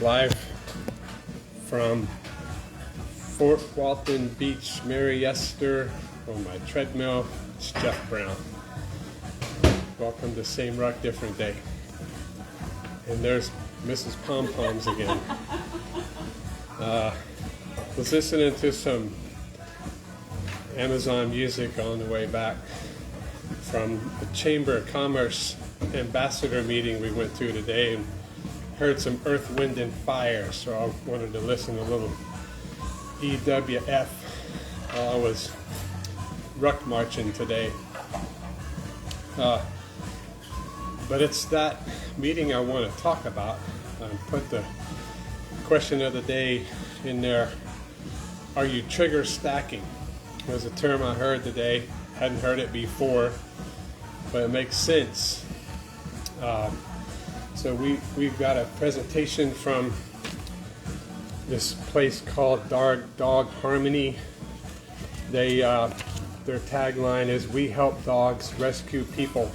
live from Fort Walton Beach, Mary Esther, on my treadmill. It's Jeff Brown. Welcome to Same Rock, Different Day. And there's Mrs. Pom Poms again. Was listening to some Amazon music on the way back from the Chamber of Commerce ambassador meeting we went to today, and heard some Earth, Wind, and Fire, so I wanted to listen to a little EWF while I was ruck marching today. But it's that meeting I want to talk about. Put the question of the day in there. Are you trigger stacking? It was a term I heard today. Hadn't heard it before, but it makes sense. So we've got a presentation from this place called Dog Harmony. Their tagline is "We help dogs rescue people."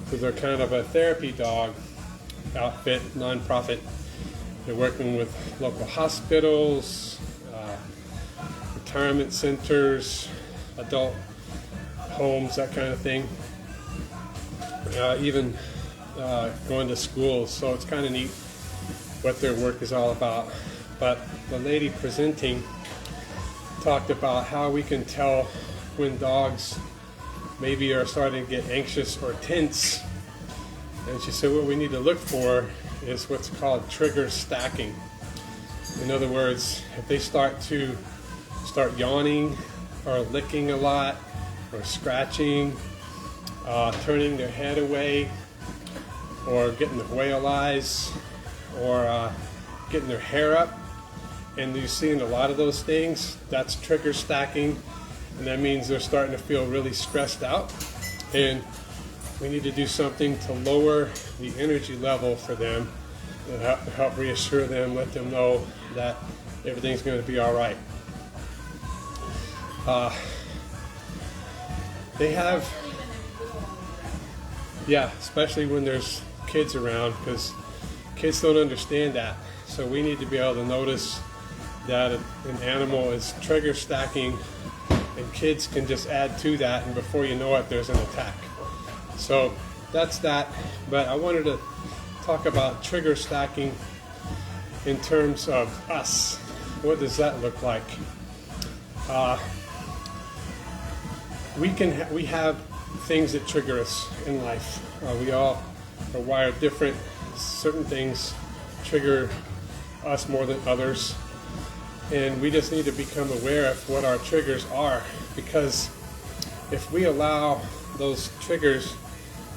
So they're kind of a therapy dog outfit, nonprofit. They're working with local hospitals, retirement centers, adult homes, that kind of thing. Even going to schools. So it's kind of neat what their work is all about. But the lady presenting talked about how we can tell when dogs maybe are starting to get anxious or tense. And she said what we need to look for is what's called trigger stacking. In other words, if they start yawning or licking a lot or scratching, turning their head away, or getting the whale eyes, or getting their hair up, and you're seeing a lot of those things, that's trigger stacking, and that means they're starting to feel really stressed out, and we need to do something to lower the energy level for them and help reassure them, let them know that everything's going to be all right. They have, especially when there's kids around, because kids don't understand that. So we need to be able to notice that an animal is trigger stacking, and kids can just add to that, and before you know it, there's an attack. So that's that. But I wanted to talk about trigger stacking in terms of us. What does that look like? We have things that trigger us in life. We all are wired different. Certain things trigger us more than others, and we just need to become aware of what our triggers are, because if we allow those triggers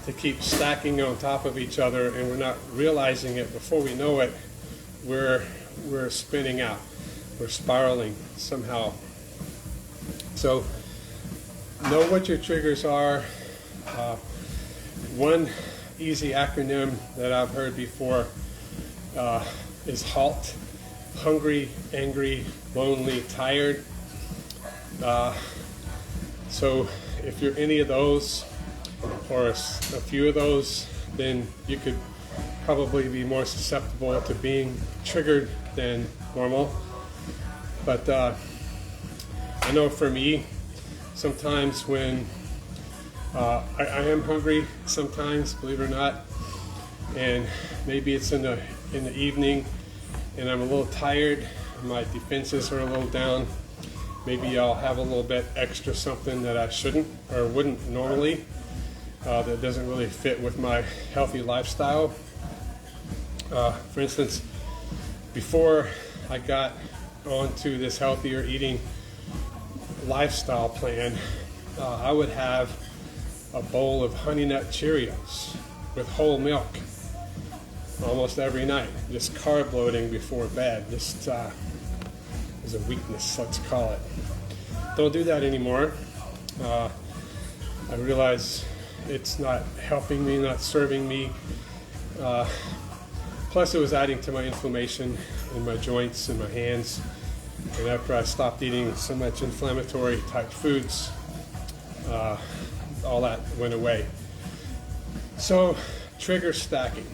to keep stacking on top of each other and we're not realizing it, before we know it, we're spinning out, we're spiraling somehow. So know what your triggers are. One easy acronym that I've heard before is HALT: hungry, angry, lonely, tired. So if you're any of those, or a few of those, then you could probably be more susceptible to being triggered than normal. But I know for me, sometimes when I am hungry, sometimes, believe it or not, and maybe it's in the evening and I'm a little tired, my defenses are a little down, maybe I'll have a little bit extra something that I shouldn't or wouldn't normally, that doesn't really fit with my healthy lifestyle. For instance, before I got onto this healthier eating lifestyle plan, I would have a bowl of Honey Nut Cheerios with whole milk almost every night, just carb loading before bed. Just is a weakness, let's call it. Don't do that anymore. I realize it's not helping me, not serving me. Plus it was adding to my inflammation in my joints and my hands. And after I stopped eating so much inflammatory type foods, all that went away. So trigger stacking.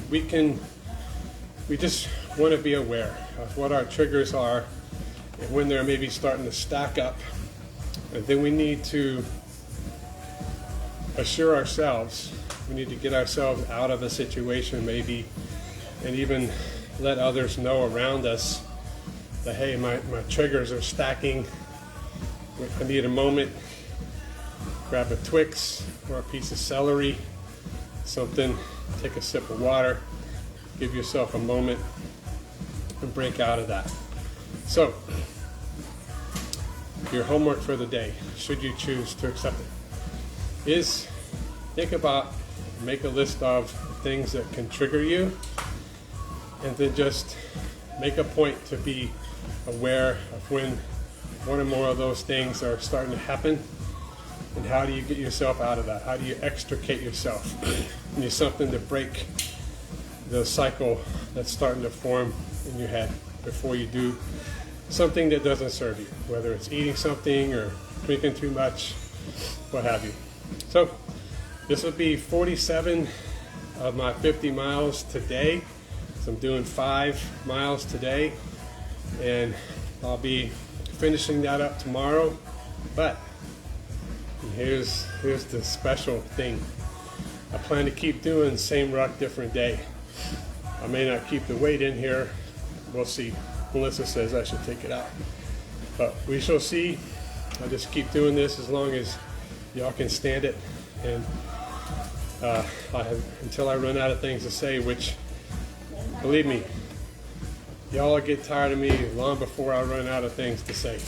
We can we just want to be aware of what our triggers are and when they're maybe starting to stack up. And then we need to assure ourselves, we need to get ourselves out of a situation maybe, and even let others know around us that, hey, my triggers are stacking. I need a moment. Grab a Twix or a piece of celery, something, take a sip of water, give yourself a moment and break out of that. So, your homework for the day, should you choose to accept it, is think about, make a list of things that can trigger you, and then just make a point to be aware of when one or more of those things are starting to happen, and how do you get yourself out of that? How do you extricate yourself? You need something to break the cycle that's starting to form in your head before you do something that doesn't serve you, whether it's eating something or drinking too much, what have you. So this will be 47 of my 50 miles today. So I'm doing 5 miles today, and I'll be finishing that up tomorrow. But here's the special thing. I plan to keep doing same ruck, different day. I may not keep the weight in here. We'll see. Melissa says I should take it out, but we shall see. I'll just keep doing this as long as y'all can stand it, and until I run out of things to say, which, believe me, y'all get tired of me long before I run out of things to say.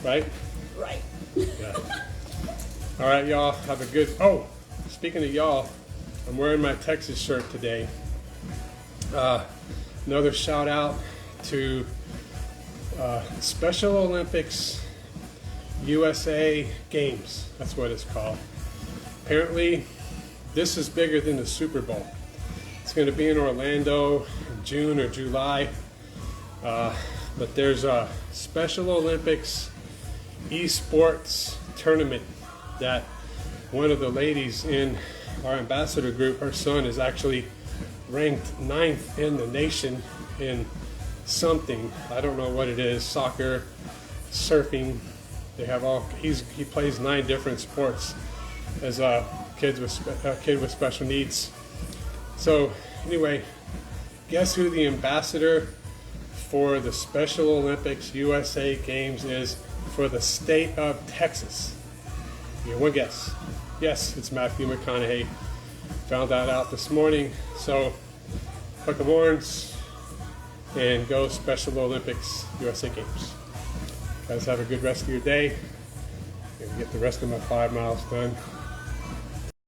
Right? Right. Yeah. All right, y'all, have a good, oh, speaking of y'all, I'm wearing my Texas shirt today. Another shout out to Special Olympics USA Games. That's what it's called. Apparently, this is bigger than the Super Bowl. It's going to be in Orlando in June or July. But there's a Special Olympics esports tournament that one of the ladies in our ambassador group, her son is actually ranked 9th in the nation in something. I don't know what it is, soccer, surfing. They have all, he plays 9 different sports as a kid with special needs. So anyway, guess who the ambassador for the Special Olympics USA Games is for the state of Texas? You get one guess. Yes, it's Matthew McConaughey. Found that out this morning. So, hook 'em horns and go Special Olympics USA Games. Guys, have a good rest of your day. And get the rest of my 5 miles done.